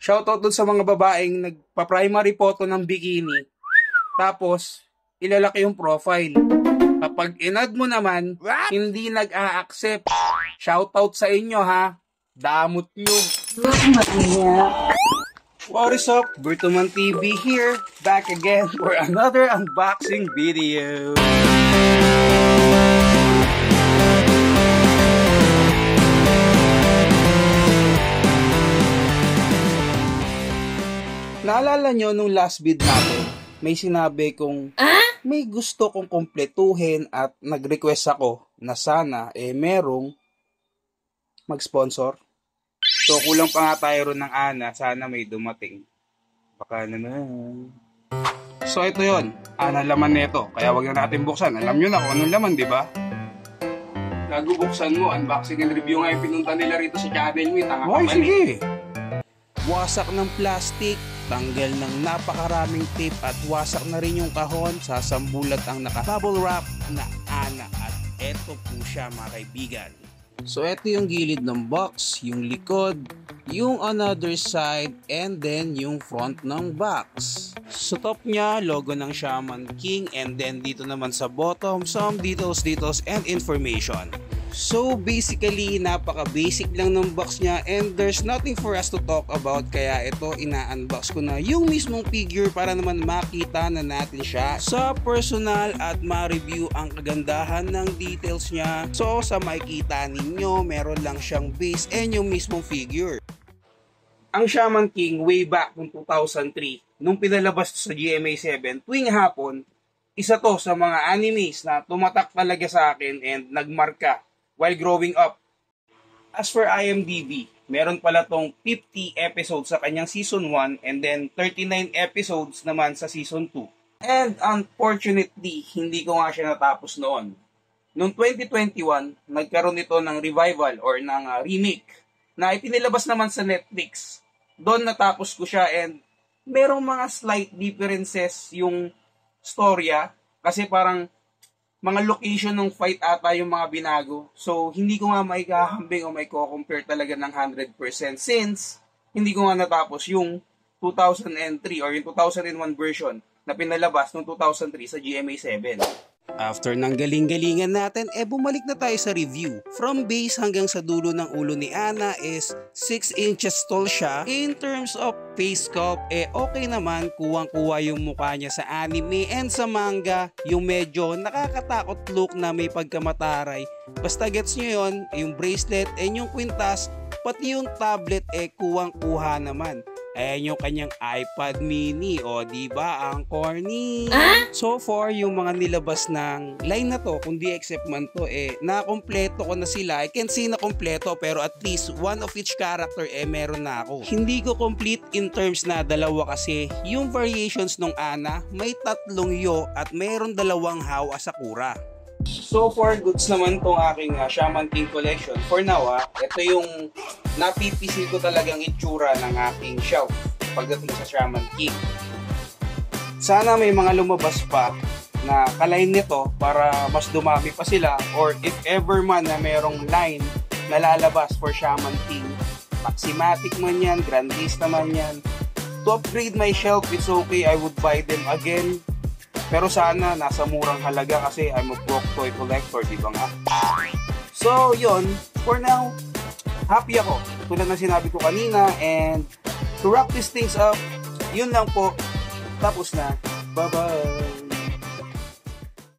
Shoutout dun sa mga babaeng nagpa-primary photo ng bikini. Tapos, ilalaki yung profile. Kapag inad mo naman, hindi nag-a-accept. Shoutout sa inyo ha. Damot nyo. What is up? Bertoman TV here. Back again for another unboxing video. Naalala nyo nung last vid natin, may sinabi kong may gusto kong kumpletuhin at nag-request ako na sana merong mag-sponsor. So kulang pa nga tayo ron ng Ana, sana may dumating. Baka naman. So ito yon, Ana laman nito, kaya wag na natin buksan. Alam nyo na kung anong laman, di ba? Buksan mo, unboxing and review nga yung pinunta nila rito sa channel mo. Tanga ka sige. Wasak ng plastic, tanggal ng napakaraming tape at wasak na rin yung kahon, sasambulat ang naka-bubble wrap na Ana at eto po siya mga kaibigan. So eto yung gilid ng box, yung likod, yung another side, and then yung front ng box. Sa top niya, logo ng Shaman King, and then dito naman sa bottom, some details and information. So basically, napaka-basic lang ng box niya and there's nothing for us to talk about, kaya ito ina-unbox ko na yung mismong figure para naman makita na natin siya sa personal at ma-review ang kagandahan ng details niya. So sa makikita ninyo, meron lang siyang base and yung mismong figure. Ang Shaman King way back noong 2003, nung pinalabas sa GMA7 tuwing hapon, isa to sa mga animes na tumatak talaga sa akin and nagmarka while growing up. As for IMDb, meron pala tong 50 episodes sa kanyang season 1 and then 39 episodes naman sa season 2. And unfortunately, hindi ko nga siya natapos noon. Noong 2021, nagkaroon ito ng revival or ng remake na ipinilabas naman sa Netflix. Doon natapos ko siya and merong mga slight differences yung storya kasi parang mga location ng fight ata yung mga binago. So, hindi ko nga maikahambing o maiko-compare talaga ng 100% since hindi ko nga natapos yung 2003 or yung 2001 version na pinalabas noong 2003 sa GMA7. After ng galing-galingan natin, bumalik na tayo sa review. From base hanggang sa dulo ng ulo ni Ana is 6 inches tall siya. In terms of face sculpt, okay naman, kuwang-kuwa yung mukha niya sa anime and sa manga, yung medyo nakakatakot look na may pagkamataray. Basta gets nyo yun, yung bracelet and yung kwintas, pati yung tablet kuwang-kuha naman. Ayan yung kanyang iPad mini, o diba ang corny? So far, yung mga nilabas ng line na to, kundi except man to, na-kompleto ko na sila. I can't say na kompleto, pero at least one of each character meron na ako. Hindi ko complete in terms na dalawa kasi yung variations ng Ana, may 3 yo at mayroon 2 Hao Asakura. So far, goods naman tong aking Shaman King collection. For now, ito yung napipisil ko talagang itsura ng aking shelf pagdating sa Shaman King. Sana may mga lumabas pa na kaline nito para mas dumami pa sila, or if ever man na merong line na lalabas for Shaman King, Maximatic man yan, Grandista man yan, to upgrade my shelf, it's okay, I would buy them again. Pero sana nasa murang halaga kasi I'm a broke toy collector, di ba nga? So, yon, for now, happy ako. Tulad na sinabi ko kanina, and to wrap these things up, yun lang po. Tapos na. Bye-bye!